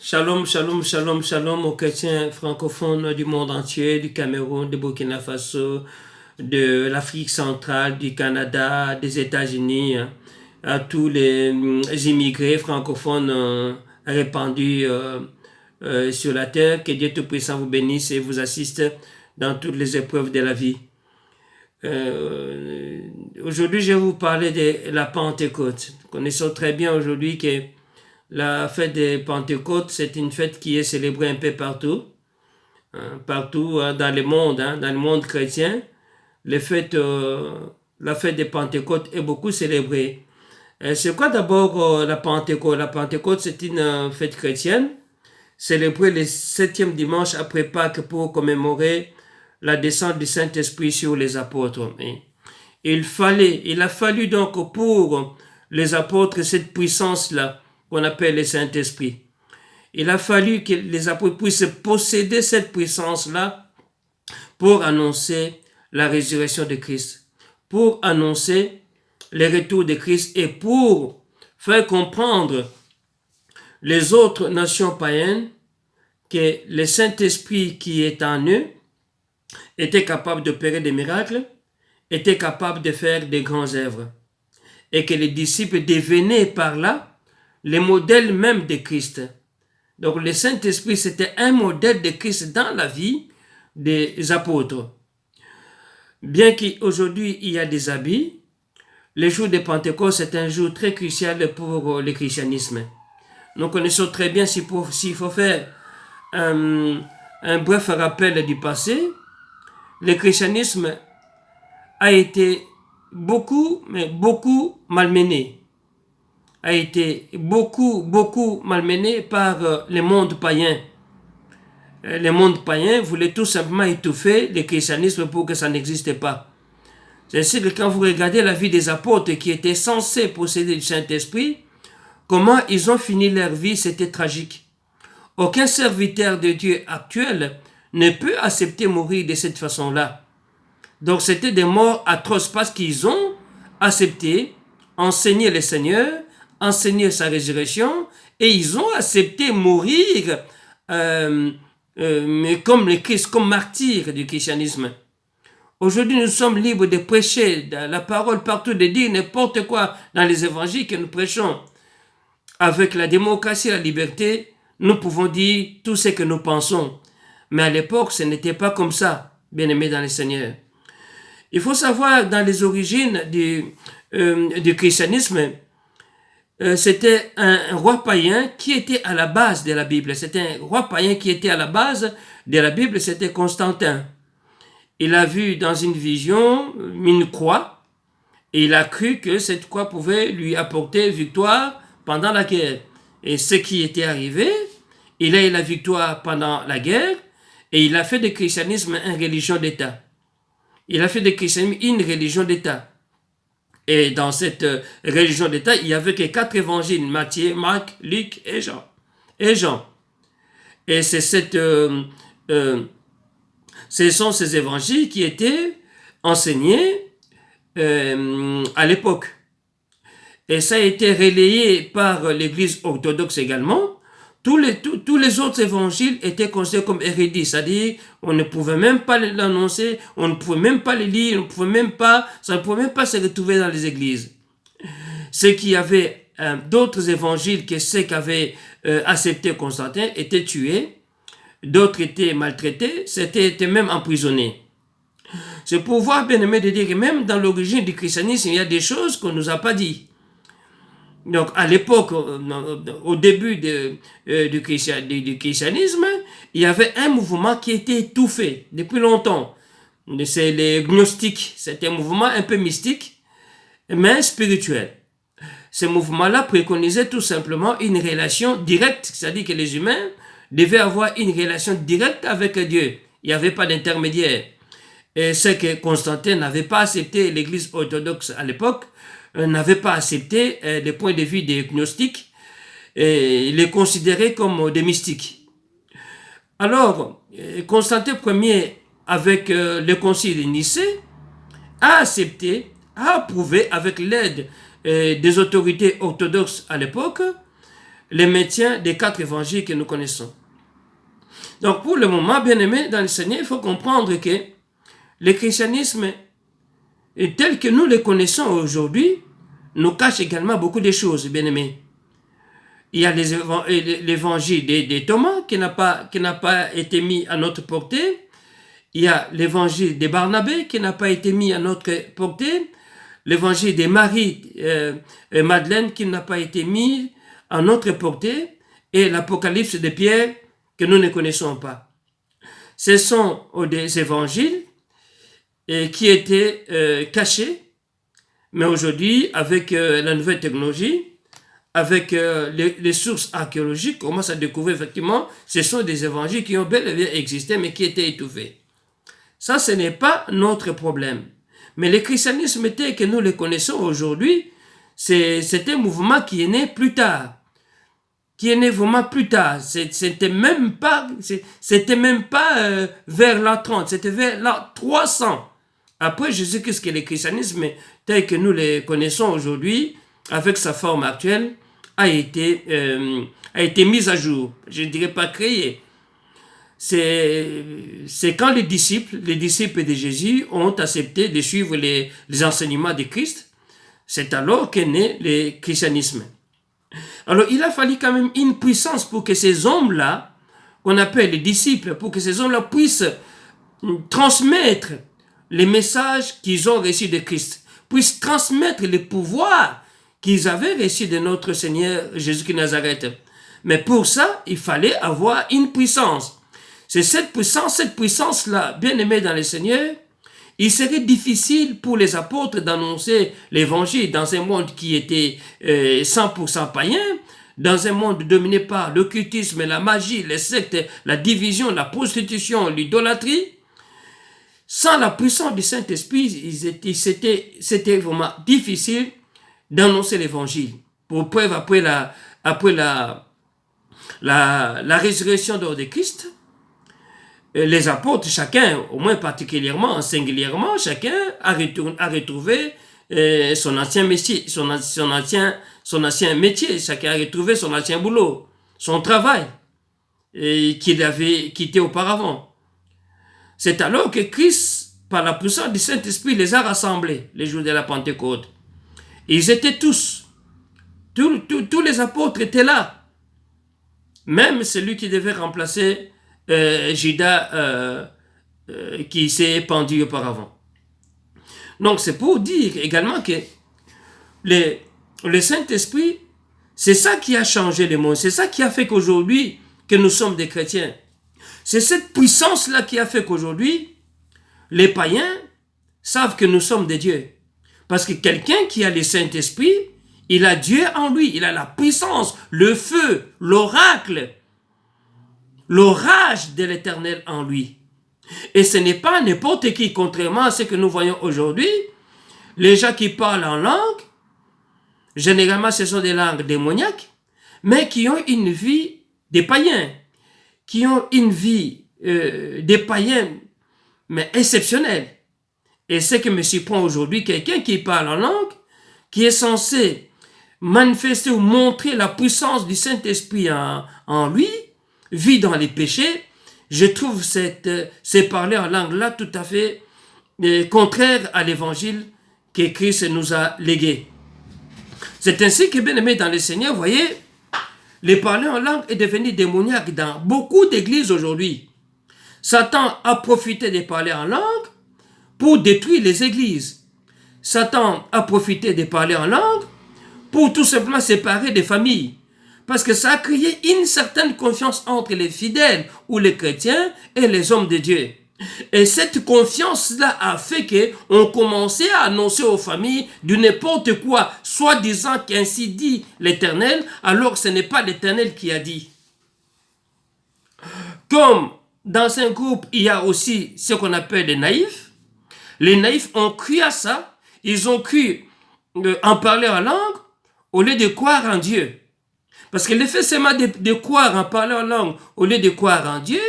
Shalom, shalom, shalom, shalom aux chrétiens francophones du monde entier, du Cameroun, du Burkina Faso, de l'Afrique centrale, du Canada, des États-Unis, à tous les immigrés francophones répandus sur la terre. Que Dieu Tout-Puissant vous bénisse et vous assiste dans toutes les épreuves de la vie. Aujourd'hui, je vais vous parler de la Pentecôte. Nous connaissons très bien aujourd'hui que la fête de Pentecôte, c'est une fête qui est célébrée un peu partout, partout dans le monde chrétien. La fête de Pentecôte est beaucoup célébrée. C'est quoi d'abord la Pentecôte? La Pentecôte, c'est une fête chrétienne, célébrée le 7e dimanche après Pâques pour commémorer la descente du Saint-Esprit sur les apôtres. Il a fallu donc pour les apôtres cette puissance-là, qu'on appelle le Saint-Esprit. Il a fallu que les apôtres puissent posséder cette puissance-là pour annoncer la résurrection de Christ, pour annoncer le retour de Christ et pour faire comprendre les autres nations païennes que le Saint-Esprit qui est en eux était capable d'opérer des miracles, était capable de faire des grandes œuvres et que les disciples devenaient par là les modèles même de Christ. Donc le Saint-Esprit, c'était un modèle de Christ dans la vie des apôtres. Bien qu'aujourd'hui il y a des habits, le jour de Pentecôte, c'est un jour très crucial pour le christianisme. Nous connaissons très bien, s'il faut faire un bref rappel du passé, le christianisme a été beaucoup malmené. A été beaucoup malmené par le monde païen. Le monde païen voulait tout simplement étouffer le christianisme pour que ça n'existe pas. C'est ainsi que quand vous regardez la vie des apôtres qui étaient censés posséder le Saint-Esprit, comment ils ont fini leur vie, c'était tragique. Aucun serviteur de Dieu actuel ne peut accepter mourir de cette façon-là. Donc c'était des morts atroces parce qu'ils ont accepté enseigner le Seigneur, enseigner sa résurrection, et ils ont accepté mourir mais comme le Christ, comme martyrs du christianisme. Aujourd'hui, nous sommes libres de prêcher la parole partout, de dire n'importe quoi dans les évangiles que nous prêchons. Avec la démocratie et la liberté, nous pouvons dire tout ce que nous pensons. Mais à l'époque, ce n'était pas comme ça, bien-aimés dans le Seigneur. Il faut savoir, dans les origines du christianisme, c'était un roi païen qui était à la base de la Bible. C'était un roi païen qui était à la base de la Bible, c'était Constantin. Il a vu dans une vision une croix et il a cru que cette croix pouvait lui apporter victoire pendant la guerre. Et ce qui était arrivé, il a eu la victoire pendant la guerre et il a fait du christianisme une religion d'État. Il a fait du christianisme une religion d'État. Et dans cette religion d'État, il n'y avait que 4 évangiles, Matthieu, Marc, Luc et Jean. Et c'est ce sont ces évangiles qui étaient enseignés à l'époque. Et ça a été relayé par l'Église orthodoxe également. Tous les autres évangiles étaient considérés comme hérédits, c'est-à-dire on ne pouvait même pas l'annoncer, on ne pouvait même pas les lire, ça ne pouvait même pas se retrouver dans les églises. Ceux qui avaient d'autres évangiles que ceux qu'avait accepté Constantin étaient tués, d'autres étaient maltraités, certains étaient même emprisonnés. C'est pour voir, bien aimé, de dire que même dans l'origine du christianisme, il y a des choses qu'on ne nous a pas dit. Donc, à l'époque, au début du christianisme, il y avait un mouvement qui était étouffé depuis longtemps. C'est les gnostiques. C'était un mouvement un peu mystique, mais spirituel. Ce mouvement-là préconisait tout simplement une relation directe, c'est-à-dire que les humains devaient avoir une relation directe avec Dieu. Il n'y avait pas d'intermédiaire. Et ce que Constantin n'avait pas accepté, l'Église orthodoxe à l'époque, n'avait pas accepté les points de vue des gnostiques et les considérait comme des mystiques. Alors, Constantin Ier, avec le concile de Nicée, a accepté, a approuvé avec l'aide des autorités orthodoxes à l'époque, les maintien des 4 évangiles que nous connaissons. Donc pour le moment, bien aimé dans le Seigneur, il faut comprendre que le christianisme tel que nous le connaissons aujourd'hui nous cache également beaucoup de choses, bien aimé. Il y a l'évangile de Thomas qui n'a pas été mis à notre portée. Il y a l'évangile de Barnabé qui n'a pas été mis à notre portée. L'évangile de Marie et Madeleine qui n'a pas été mis à notre portée. Et l'Apocalypse de Pierre que nous ne connaissons pas. Ce sont des évangiles qui étaient cachés, mais aujourd'hui, avec la nouvelle technologie, avec les sources archéologiques, on commence à découvrir effectivement, ce sont des évangiles qui ont bel et bien existé, mais qui étaient étouffés. Ça, ce n'est pas notre problème. Mais le christianisme tel que nous le connaissons aujourd'hui, c'est un mouvement qui est né plus tard. Qui est né vraiment plus tard. C'était même pas vers l'an 30, c'était vers l'an 300. Après Jésus-Christ, que le christianisme tel que nous le connaissons aujourd'hui, avec sa forme actuelle, a été mis à jour. Je ne dirais pas créé. C'est quand les disciples de Jésus ont accepté de suivre les enseignements de Christ, c'est alors qu'est né le christianisme. Alors il a fallu quand même une puissance pour que ces hommes-là, qu'on appelle les disciples, pour que ces hommes-là puissent transmettre les messages qu'ils ont reçus de Christ, puissent transmettre les pouvoirs qu'ils avaient reçus de notre Seigneur Jésus-Christ de Nazareth. Mais pour ça, il fallait avoir une puissance. C'est cette puissance-là, bien aimée dans le Seigneur, il serait difficile pour les apôtres d'annoncer l'évangile dans un monde qui était 100% païen, dans un monde dominé par l'occultisme, la magie, les sectes, la division, la prostitution, l'idolâtrie. Sans la puissance du Saint-Esprit, c'était vraiment difficile d'annoncer l'évangile. Pour preuve, après la résurrection de Christ, les apôtres, chacun, au moins particulièrement, singulièrement, chacun a retrouvé son ancien métier, son ancien métier, chacun a retrouvé son ancien boulot, son travail qu'il avait quitté auparavant. C'est alors que Christ, par la puissance du Saint-Esprit, les a rassemblés les jours de la Pentecôte. Ils étaient tous les apôtres étaient là. Même celui qui devait remplacer Judas qui s'est pendu auparavant. Donc c'est pour dire également que le Saint-Esprit, c'est ça qui a changé le monde, c'est ça qui a fait qu'aujourd'hui que nous sommes des chrétiens. C'est cette puissance-là qui a fait qu'aujourd'hui les païens savent que nous sommes des dieux. Parce que quelqu'un qui a le Saint-Esprit, il a Dieu en lui, il a la puissance, le feu, l'oracle, l'orage de l'Éternel en lui. Et ce n'est pas n'importe qui, contrairement à ce que nous voyons aujourd'hui. Les gens qui parlent en langue, généralement ce sont des langues démoniaques, mais qui ont une vie des païens, qui ont une vie des païens, mais exceptionnelle. Et ce que me surprend aujourd'hui, quelqu'un qui parle en langue, qui est censé manifester ou montrer la puissance du Saint-Esprit en lui, vit dans les péchés, je trouve ces parler en langue-là tout à fait contraire à l'évangile que Christ nous a légué. C'est ainsi que, bien aimé dans le Seigneur, vous voyez, les parler en langue est devenu démoniaque dans beaucoup d'églises aujourd'hui. Satan a profité de parler en langue pour détruire les églises. Satan a profité de parler en langue pour tout simplement séparer des familles. Parce que ça a créé une certaine confiance entre les fidèles ou les chrétiens et les hommes de Dieu. Et cette confiance-là a fait qu'on commençait à annoncer aux familles du n'importe quoi, soi-disant qu'ainsi dit l'Éternel, alors que ce n'est pas l'Éternel qui a dit. Comme dans un groupe, il y a aussi ce qu'on appelle les naïfs. Les naïfs ont cru à ça, ils ont cru en parler en langue au lieu de croire en Dieu. Parce que l'effet seulement de croire en parler en langue au lieu de croire en Dieu,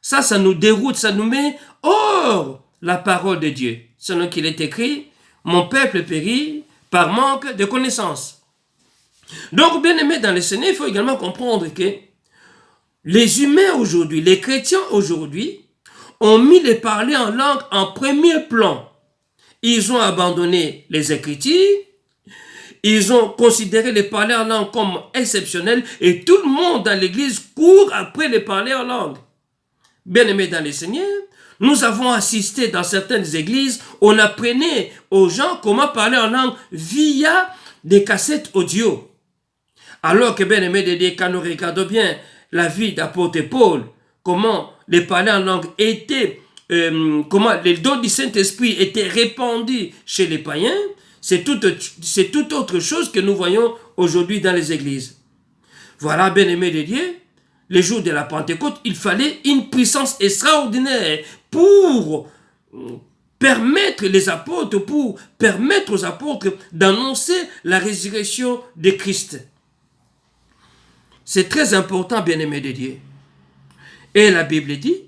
ça nous déroute, ça nous met hors la parole de Dieu. Selon qu'il est écrit, mon peuple périt par manque de connaissance. Donc, bien aimé dans le Seigneur, il faut également comprendre que les humains aujourd'hui, les chrétiens aujourd'hui, ont mis les parler en langue en premier plan. Ils ont abandonné les Écritures, ils ont considéré les parler en langue comme exceptionnels et tout le monde dans l'église court après les parler en langue. Bien aimés dans le Seigneur, nous avons assisté dans certaines églises, on apprenait aux gens comment parler en langue via des cassettes audio. Alors que bien aimés de Dieu, quand nous regardons bien la vie d'apôtre Paul, comment les parler en langue étaient, comment les dons du Saint-Esprit étaient répandus chez les païens, c'est tout autre chose que nous voyons aujourd'hui dans les églises. Voilà, bien aimés de Dieu, les jours de la Pentecôte, il fallait une puissance extraordinaire pour permettre les apôtres, pour permettre aux apôtres d'annoncer la résurrection de Christ. C'est très important, bien aimés de Dieu. Et la Bible dit,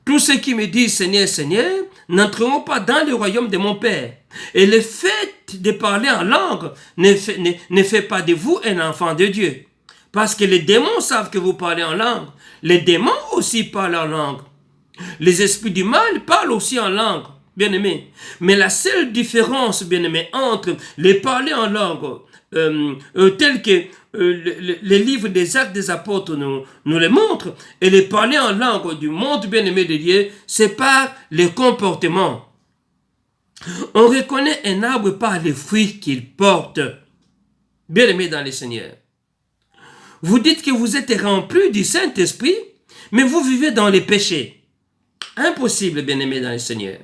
tous ceux qui me disent Seigneur, Seigneur, n'entreront pas dans le royaume de mon Père. Et le fait de parler en langue ne fait pas de vous un enfant de Dieu. Parce que les démons savent que vous parlez en langue. Les démons aussi parlent en langue. Les esprits du mal parlent aussi en langue, bien aimé. Mais la seule différence, bien aimé, entre les parler en langue, tel que les livres des Actes des Apôtres nous les montrent, et les parler en langue du monde bien aimé de Dieu, c'est par les comportements. On reconnaît un arbre par les fruits qu'il porte. Bien aimé dans le Seigneur. Vous dites que vous êtes remplis du Saint-Esprit, mais vous vivez dans les péchés. Impossible, bien aimé dans le Seigneur.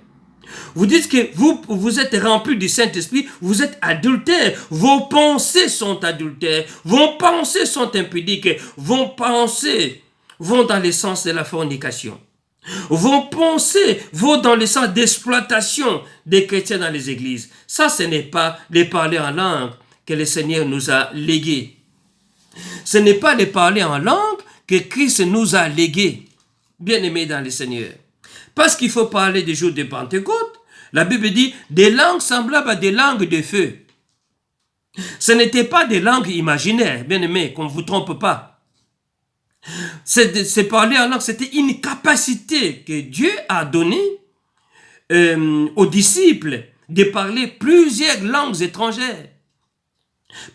Vous dites que vous êtes remplis du Saint-Esprit, vous êtes adultères, vos pensées sont adultères, vos pensées sont impudiques, vos pensées vont dans le sens de la fornication. Vos pensées vont dans le sens d'exploitation des chrétiens dans les églises. Ça, ce n'est pas les parler en langue que le Seigneur nous a légués. Ce n'est pas les parler en langue que Christ nous a légués, bien-aimés dans le Seigneur. Parce qu'il faut parler des jours de Pentecôte, la Bible dit des langues semblables à des langues de feu. Ce n'était pas des langues imaginaires, bien-aimés, qu'on ne vous trompe pas. C'est parler en langue, c'était une capacité que Dieu a donnée aux disciples de parler plusieurs langues étrangères.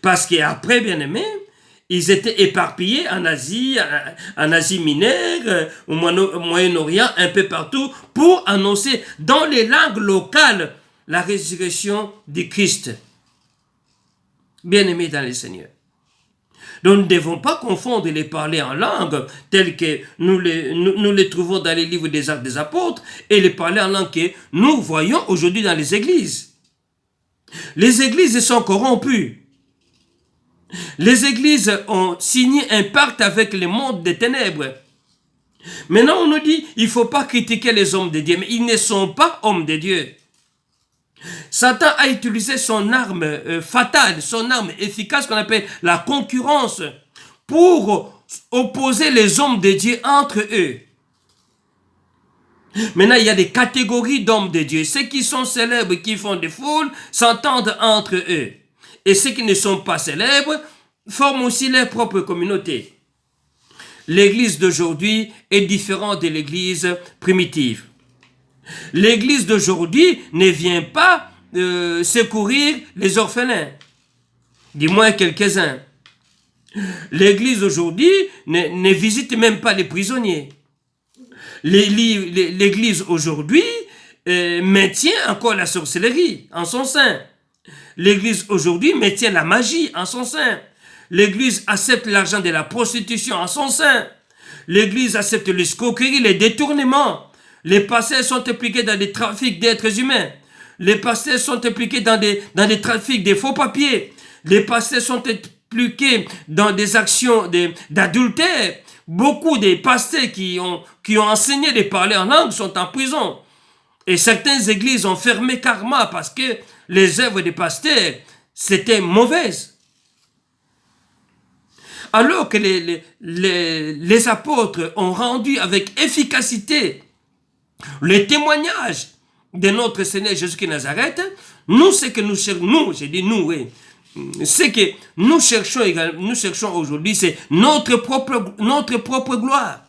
Parce qu'après, bien-aimés, ils étaient éparpillés en Asie mineure, au Moyen-Orient, un peu partout, pour annoncer dans les langues locales la résurrection de Christ. Bien-aimés dans le Seigneur. Donc nous ne devons pas confondre les parler en langue tels que nous les trouvons dans les livres des Actes des Apôtres et les parler en langue que nous voyons aujourd'hui dans les églises. Les églises sont corrompues. Les églises ont signé un pacte avec le monde des ténèbres. Maintenant, on nous dit, il ne faut pas critiquer les hommes de Dieu, mais ils ne sont pas hommes de Dieu. Satan a utilisé son arme fatale, son arme efficace qu'on appelle la concurrence, pour opposer les hommes de Dieu entre eux. Maintenant, il y a des catégories d'hommes de Dieu. Ceux qui sont célèbres, qui font des foules, s'entendent entre eux. Et ceux qui ne sont pas célèbres forment aussi leur propre communauté. L'église d'aujourd'hui est différente de l'église primitive. L'église d'aujourd'hui ne vient pas secourir les orphelins, du moins quelques-uns. L'église d'aujourd'hui ne visite même pas les prisonniers. L'église aujourd'hui maintient encore la sorcellerie en son sein. L'église aujourd'hui maintient la magie en son sein. L'église accepte l'argent de la prostitution en son sein. L'église accepte l'escroquerie, les détournements. Les pasteurs sont impliqués dans des trafics d'êtres humains. Les pasteurs sont impliqués dans des trafics de faux papiers. Les pasteurs sont impliqués dans des actions d'adultère. Beaucoup de pasteurs qui ont enseigné de parler en langue sont en prison. Et certaines églises ont fermé karma parce que les œuvres des pasteurs, c'était mauvaises. Alors que les apôtres ont rendu avec efficacité le témoignage de notre Seigneur Jésus-Christ de Nazareth, nous, ce que nous cherchons, nous, j'ai dit nous, oui, ce que nous cherchons aujourd'hui, c'est notre propre gloire.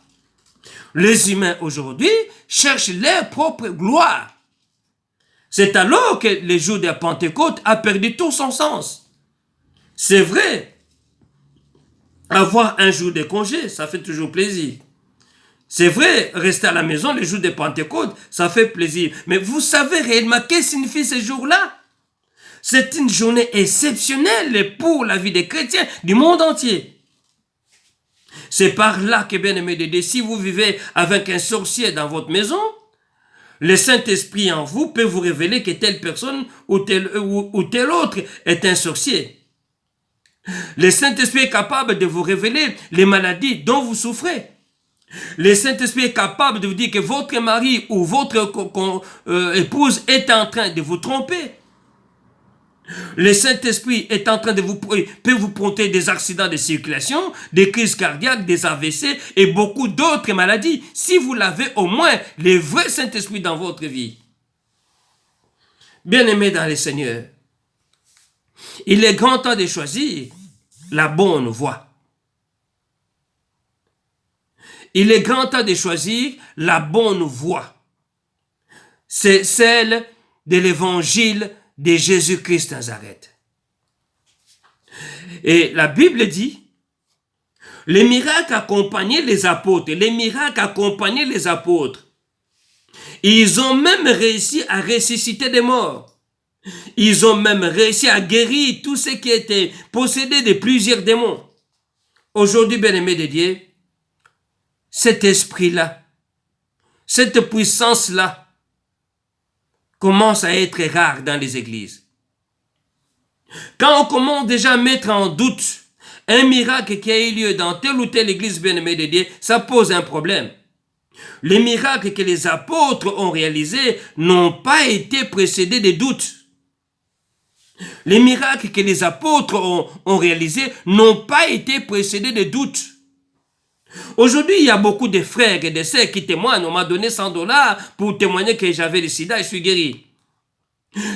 Les humains aujourd'hui cherchent leur propre gloire. C'est alors que le jour de la Pentecôte a perdu tout son sens. C'est vrai, avoir un jour de congé, ça fait toujours plaisir. C'est vrai, rester à la maison le jour de Pentecôte, ça fait plaisir. Mais vous savez réellement qu'est-ce que signifie ce jour-là? C'est une journée exceptionnelle pour la vie des chrétiens du monde entier. C'est par là que, bien aimé de Dieu, si vous vivez avec un sorcier dans votre maison, le Saint-Esprit en vous peut vous révéler que telle personne ou tel autre est un sorcier. Le Saint-Esprit est capable de vous révéler les maladies dont vous souffrez. Le Saint-Esprit est capable de vous dire que votre mari ou votre épouse est en train de vous tromper. Le Saint-Esprit est en train de peut vous prompter des accidents de circulation, des crises cardiaques, des AVC et beaucoup d'autres maladies. Si vous l'avez au moins le vrai Saint-Esprit dans votre vie. Bien-aimés dans le Seigneur, il est grand temps de choisir la bonne voie. Il est grand temps de choisir la bonne voie. C'est celle de l'évangile de Jésus-Christ Nazareth. Et la Bible dit, les miracles accompagnaient les apôtres, Ils ont même réussi à ressusciter des morts. Ils ont même réussi à guérir tous ceux qui étaient possédés de plusieurs démons. Aujourd'hui, bien-aimés de Dieu, cet esprit-là, cette puissance-là, commence à être rare dans les églises. Quand on commence déjà à mettre en doute un miracle qui a eu lieu dans telle ou telle église bien-aimée de Dieu, ça pose un problème. Les miracles que les apôtres ont réalisés n'ont pas été précédés de doutes. Les miracles que les apôtres ont réalisés n'ont pas été précédés de doutes. Aujourd'hui, il y a beaucoup de frères et de sœurs qui témoignent. On m'a donné $100 pour témoigner que j'avais le sida et je suis guéri.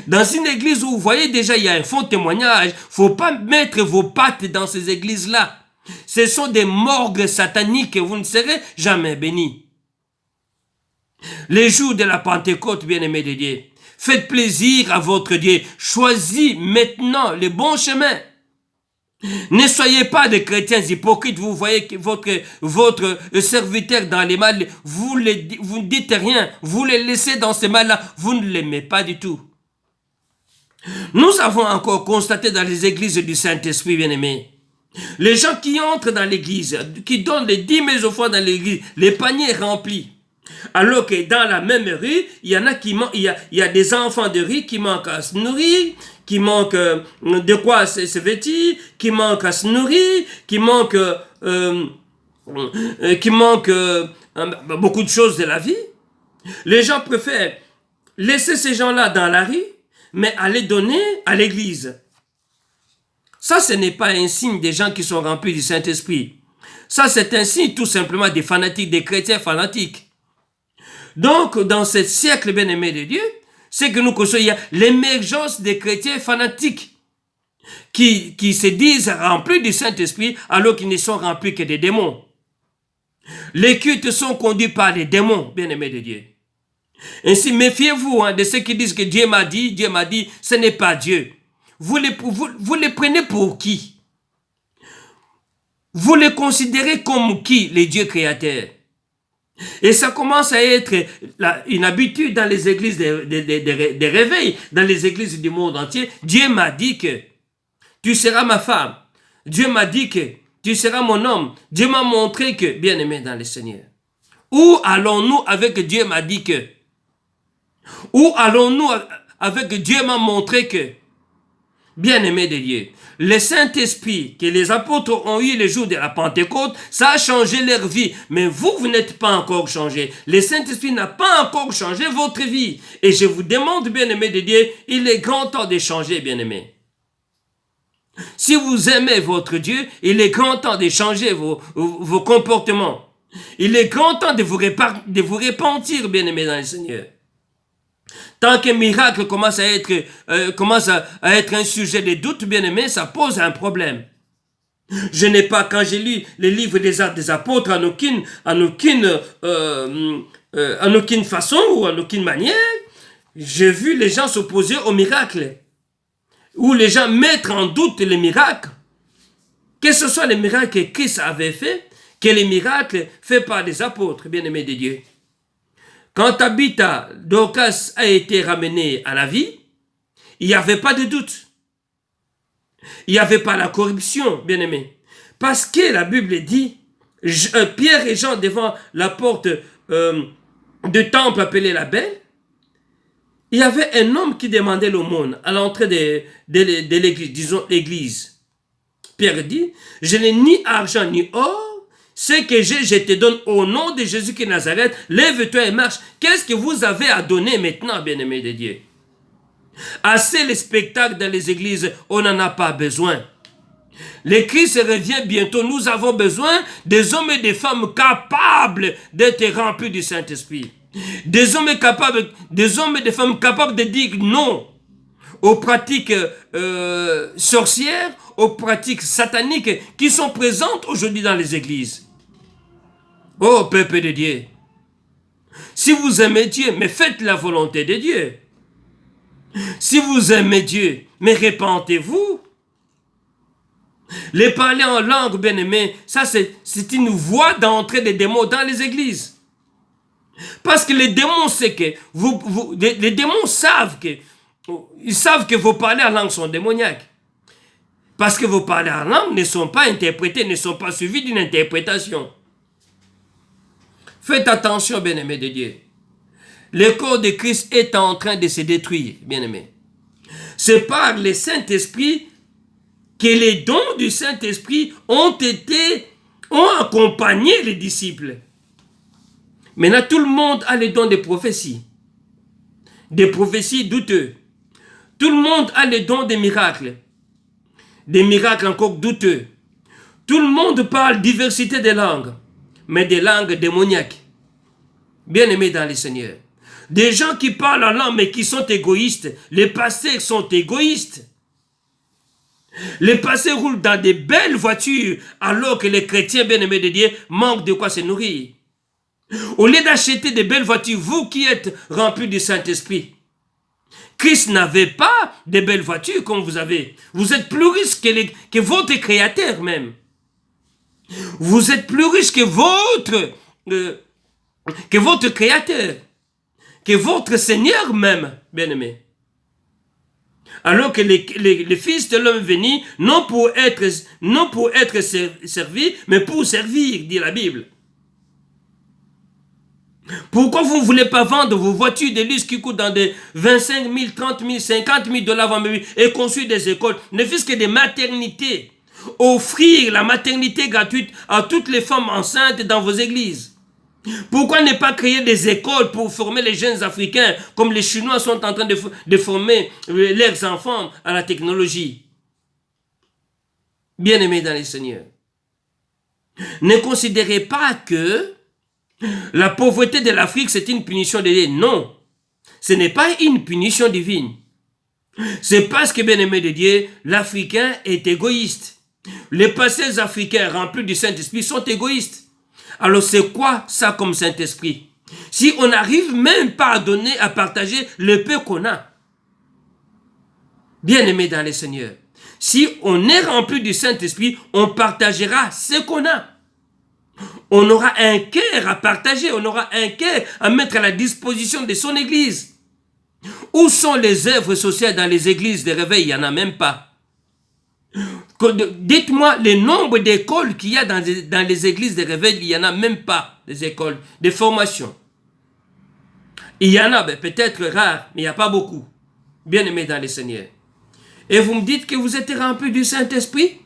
Dans une église où vous voyez déjà il y a un faux témoignage, il ne faut pas mettre vos pattes dans ces églises-là. Ce sont des morgues sataniques et vous ne serez jamais bénis. Les jours de la Pentecôte, bien-aimés de Dieu, faites plaisir à votre Dieu. Choisis maintenant le bon chemin. Ne soyez pas des chrétiens hypocrites. Vous voyez que votre serviteur dans les mal, vous ne dites rien, vous les laissez dans ces mal-là, vous ne l'aimez pas du tout. Nous avons encore constaté dans les églises du Saint-Esprit, bien-aimés, les gens qui entrent dans l'église, qui donnent les 10 000 offrandes dans l'église, les paniers remplis. Alors que dans la même rue, il y en a il y a des enfants de rue qui manquent à se nourrir, qui manquent de quoi se vêtir, qui manquent à se nourrir, qui manquent beaucoup de choses de la vie. Les gens préfèrent laisser ces gens-là dans la rue, mais aller donner à l'église. Ça, ce n'est pas un signe des gens qui sont remplis du Saint-Esprit. Ça, c'est un signe tout simplement des fanatiques, des chrétiens fanatiques. Donc, dans ce siècle bien-aimé de Dieu, c'est que nous constatons, il y a l'émergence des chrétiens fanatiques qui se disent remplis du Saint-Esprit alors qu'ils ne sont remplis que des démons. Les cultes sont conduits par les démons, bien-aimés de Dieu. Ainsi, méfiez-vous de ceux qui disent que Dieu m'a dit, ce n'est pas Dieu. Vous les prenez pour qui? Vous les considérez comme qui, les dieux créateurs? Et ça commence à être une habitude dans les églises des réveils, dans les églises du monde entier. Dieu m'a dit que tu seras ma femme. Dieu m'a dit que tu seras mon homme. Dieu m'a montré que, bien-aimé dans le Seigneur. Où allons-nous avec Dieu m'a dit que? Où allons-nous avec Dieu m'a montré que? Bien-aimé de Dieu, le Saint-Esprit que les apôtres ont eu le jour de la Pentecôte, ça a changé leur vie. Mais vous n'êtes pas encore changé. Le Saint-Esprit n'a pas encore changé votre vie. Et je vous demande, bien-aimé de Dieu, il est grand temps de changer, bien-aimé. Si vous aimez votre Dieu, il est grand temps de changer vos comportements. Il est grand temps de vous repentir, bien-aimé dans le Seigneur. Tant qu'un miracle commence à être un sujet de doute, bien aimé, ça pose un problème. Je n'ai pas, quand j'ai lu les livres des Actes des Apôtres, en aucune façon ou en aucune manière, j'ai vu les gens s'opposer au miracle, ou les gens mettre en doute les miracles, que ce soit les miracles que Christ avait fait, que les miracles faits par les apôtres, bien-aimés de Dieu. Quand Tabitha, Dorcas a été ramenée à la vie, il n'y avait pas de doute. Il n'y avait pas la corruption, bien-aimés. Parce que la Bible dit, Pierre et Jean devant la porte du temple appelé la Belle, il y avait un homme qui demandait l'aumône à l'entrée de l'église, disons l'église. Pierre dit, je n'ai ni argent ni or, ce que j'ai, je te donne au nom de Jésus qui est Nazareth, lève-toi et marche. Qu'est-ce que vous avez à donner maintenant, bien-aimés de Dieu? Assez les spectacles dans les églises, on n'en a pas besoin. Le Christ revient bientôt, nous avons besoin des hommes et des femmes capables d'être remplis du Saint-Esprit. Des hommes et des femmes capables de dire non aux pratiques sorcières, aux pratiques sataniques qui sont présentes aujourd'hui dans les églises. Oh, peuple de Dieu, si vous aimez Dieu, mais faites la volonté de Dieu. Si vous aimez Dieu, mais répentez-vous. Les parler en langue, bien-aimé, ça c'est une voie d'entrée des démons dans les églises. Parce que les démons, c'est que les démons savent que vos parler en langue sont démoniaques. Parce que vos parler en langue ne sont pas interprétés, ne sont pas suivis d'une interprétation. Faites attention, bien-aimés de Dieu. Le corps de Christ est en train de se détruire, bien-aimés. C'est par le Saint-Esprit que les dons du Saint-Esprit ont accompagné les disciples. Maintenant, tout le monde a les dons des prophéties douteux. Tout le monde a les dons des miracles encore douteux. Tout le monde parle diversité de langues, mais des langues démoniaques. Bien-aimés dans le Seigneur. Des gens qui parlent en langue, mais qui sont égoïstes. Les pasteurs sont égoïstes. Les pasteurs roulent dans des belles voitures, alors que les chrétiens bien-aimés de Dieu manquent de quoi se nourrir. Au lieu d'acheter des belles voitures, vous qui êtes remplis du Saint-Esprit, Christ n'avait pas de belles voitures comme vous avez. Vous êtes plus riches que votre Créateur même. Vous êtes plus riches que votre Créateur, que votre Seigneur même, bien-aimé. Alors que les fils de l'homme venus, non pour être servis, mais pour servir, dit la Bible. Pourquoi vous ne voulez pas vendre vos voitures de luxe qui coûtent dans des 25 000, 30 000, 50 000 $ et construire des écoles, ne fût-ce que des maternités? Offrir la maternité gratuite à toutes les femmes enceintes dans vos églises. Pourquoi ne pas créer des écoles pour former les jeunes Africains comme les Chinois sont en train de former leurs enfants à la technologie? Bien-aimés dans le Seigneur, ne considérez pas que la pauvreté de l'Afrique c'est une punition de Dieu. Non, ce n'est pas une punition divine. C'est parce que, bien-aimé de Dieu, l'Africain est égoïste. Les pasteurs africains remplis du Saint-Esprit sont égoïstes. Alors c'est quoi ça comme Saint-Esprit? Si on n'arrive même pas à donner, à partager le peu qu'on a. Bien-aimé dans le Seigneur, si on est rempli du Saint-Esprit, on partagera ce qu'on a. On aura un cœur à partager, on aura un cœur à mettre à la disposition de son église. Où sont les œuvres sociales dans les églises de réveil? Il n'y en a même pas. Dites-moi le nombre d'écoles qu'il y a dans les églises de réveil. Il n'y en a même pas, des écoles de formation. Il y en a, peut-être rares, mais il n'y a pas beaucoup. Bien-aimés dans le Seigneur. Et vous me dites que vous êtes remplis du Saint-Esprit?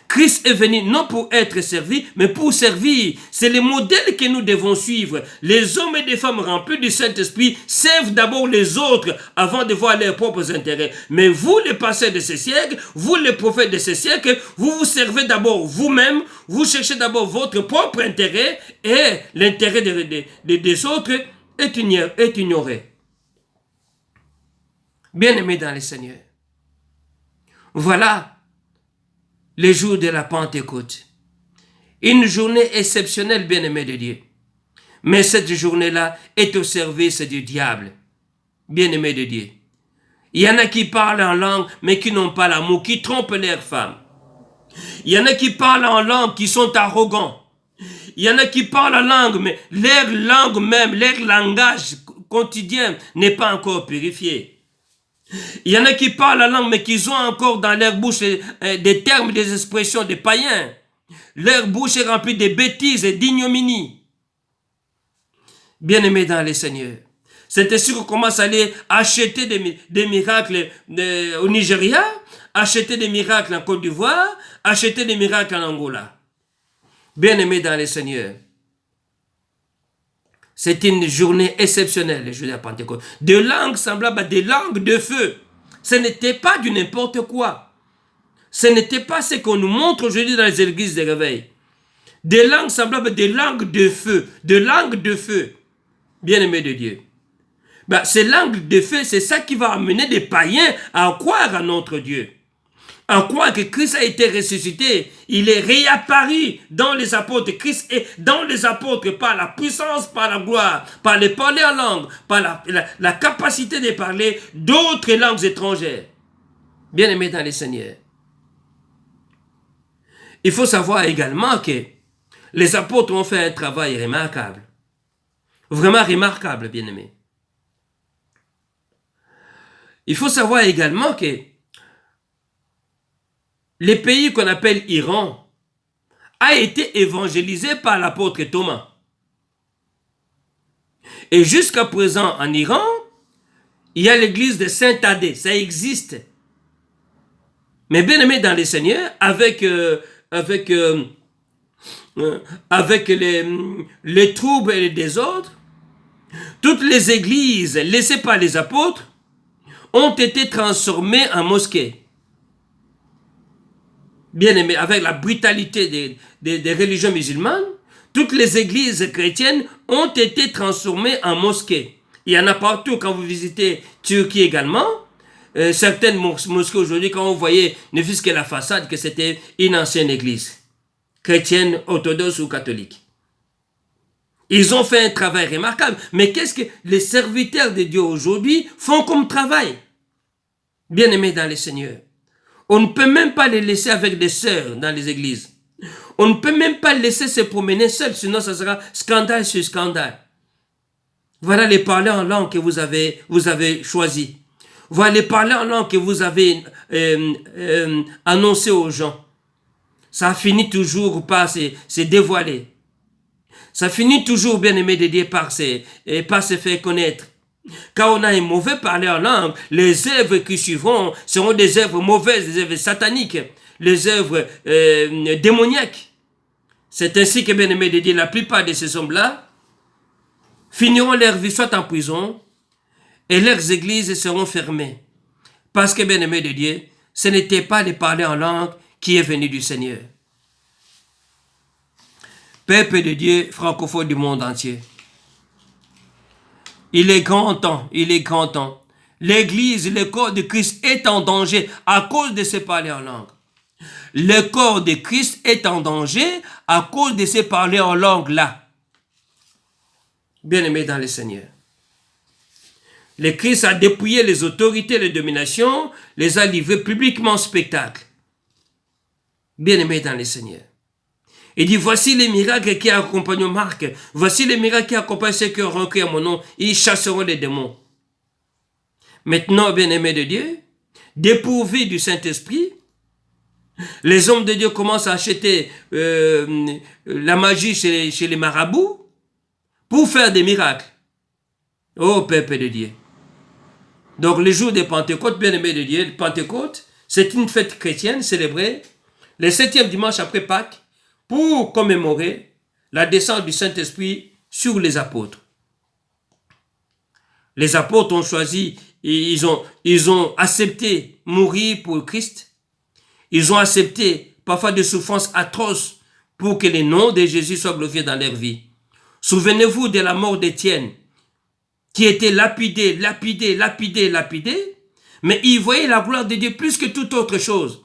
Christ est venu non pour être servi, mais pour servir. C'est le modèle que nous devons suivre. Les hommes et les femmes remplis du Saint-Esprit servent d'abord les autres avant de voir leurs propres intérêts. Mais vous, les pasteurs de ce siècle, vous, les prophètes de ce siècle, vous vous servez d'abord vous-même, vous cherchez d'abord votre propre intérêt et l'intérêt des autres, est ignoré. Bien-aimés dans le Seigneur, voilà les jours de la Pentecôte. Une journée exceptionnelle, bien-aimés de Dieu. Mais cette journée-là est au service du diable, bien-aimés de Dieu. Il y en a qui parlent en langue, mais qui n'ont pas l'amour, qui trompent leurs femmes. Il y en a qui parlent en langue, qui sont arrogants. Il y en a qui parlent en langue, mais leur langue même, leur langage quotidien n'est pas encore purifié. Il y en a qui parlent en langue, mais qui ont encore dans leur bouche des termes, des expressions des païens. Leur bouche est remplie de bêtises et d'ignominie. Bien-aimés dans les Seigneurs, c'est ainsi qu'on commence à aller acheter des miracles au Nigeria, acheter des miracles en Côte d'Ivoire, acheter des miracles en Angola. Bien-aimés dans les Seigneurs, c'est une journée exceptionnelle, le jour de la Pentecôte. De langues semblables à des langues de feu. Ce n'était pas du n'importe quoi. Ce n'était pas ce qu'on nous montre aujourd'hui dans les églises de réveil. Des langues semblables à des langues de feu. De langues de feu. Bien-aimés de Dieu. Ces langues de feu, c'est ça qui va amener des païens à croire à notre Dieu. À croire que Christ a été ressuscité. Il est réapparu dans les apôtres. Christ est dans les apôtres par la puissance, par la gloire, par les parler en langue, par la capacité de parler d'autres langues étrangères. Bien-aimés dans les Seigneurs. Il faut savoir également que les apôtres ont fait un travail remarquable. Vraiment remarquable, bien-aimés. Il faut savoir également que les pays qu'on appelle Iran a été évangélisé par l'apôtre Thomas. Et jusqu'à présent, en Iran, il y a l'église de Saint-Thaddée. Ça existe. Mais bien aimé dans les Seigneurs, avec les troubles et les désordres, toutes les églises laissées par les apôtres ont été transformées en mosquées. Bien aimé, avec la brutalité des religions musulmanes, toutes les églises chrétiennes ont été transformées en mosquées. Il y en a partout quand vous visitez Turquie également. Certaines mosquées aujourd'hui, quand vous voyez, ne fût-ce que la façade, que c'était une ancienne église chrétienne, orthodoxe ou catholique. Ils ont fait un travail remarquable. Mais qu'est-ce que les serviteurs de Dieu aujourd'hui font comme travail? Bien aimés dans les Seigneurs. On ne peut même pas les laisser avec des sœurs dans les églises. On ne peut même pas les laisser se promener seuls, sinon ça sera scandale sur scandale. Voilà les parlers en langue que vous avez choisis. Voilà les parlers en langue que vous avez annoncé aux gens. Ça finit toujours par se dévoiler. Ça finit toujours, bien aimé de Dieu, par se faire connaître. Quand on a un mauvais parler en langue, les œuvres qui suivront seront des œuvres mauvaises, des œuvres sataniques, les œuvres démoniaques. C'est ainsi que, bien aimé de Dieu, la plupart de ces hommes-là finiront leur vie soit en prison et leurs églises seront fermées. Parce que, bien aimé de Dieu, ce n'était pas le parler en langue qui est venu du Seigneur. Peuple de Dieu, francophone du monde entier. Il est grand temps. L'église, le corps de Christ est en danger à cause de ces parler en langue. Le corps de Christ est en danger à cause de ces parler en langue-là. Bien-aimés dans le Seigneur. Le Christ a dépouillé les autorités, les dominations, les a livrés publiquement en spectacle. Bien-aimés dans le Seigneur. Il dit, voici les miracles qui accompagnent Marc. Voici les miracles qui accompagnent ceux qui auront cru à mon nom. Ils chasseront les démons. Maintenant, bien-aimés de Dieu, dépourvus du Saint-Esprit, les hommes de Dieu commencent à acheter la magie chez les marabouts pour faire des miracles. Oh, peuple de Dieu. Donc, le jour de Pentecôte, bien-aimés de Dieu, Pentecôte, c'est une fête chrétienne célébrée le 7e dimanche après Pâques, pour commémorer la descente du Saint-Esprit sur les apôtres. Les apôtres ont choisi, ils ont accepté mourir pour Christ. Ils ont accepté parfois des souffrances atroces pour que le nom de Jésus soit glorifié dans leur vie. Souvenez-vous de la mort d'Étienne. qui étaient lapidés, mais ils voyaient la gloire de Dieu plus que toute autre chose.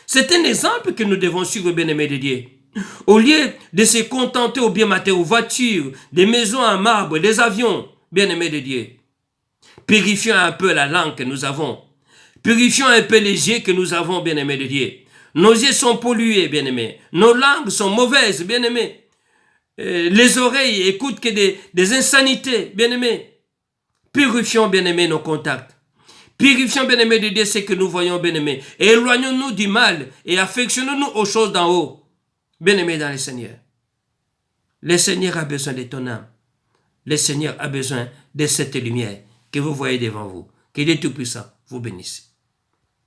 C'est un exemple que nous devons suivre, bien-aimés de Dieu. Au lieu de se contenter au bien matériel, aux voitures, des maisons en marbre, des avions, bien-aimés de Dieu, purifions un peu la langue que nous avons. Purifions un peu les yeux que nous avons, bien-aimés de Dieu. Nos yeux sont pollués, bien-aimés. Nos langues sont mauvaises, bien-aimés. Les oreilles écoutent que des insanités, bien-aimés. Purifions, bien-aimés, nos contacts. Purifions, bien-aimés de Dieu, ce que nous voyons, bien-aimés. Éloignons-nous du mal et affectionnons-nous aux choses d'en haut. Bien-aimés dans le Seigneur. Le Seigneur a besoin de ton âme. Le Seigneur a besoin de cette lumière que vous voyez devant vous. Que Dieu Tout-Puissant vous bénisse.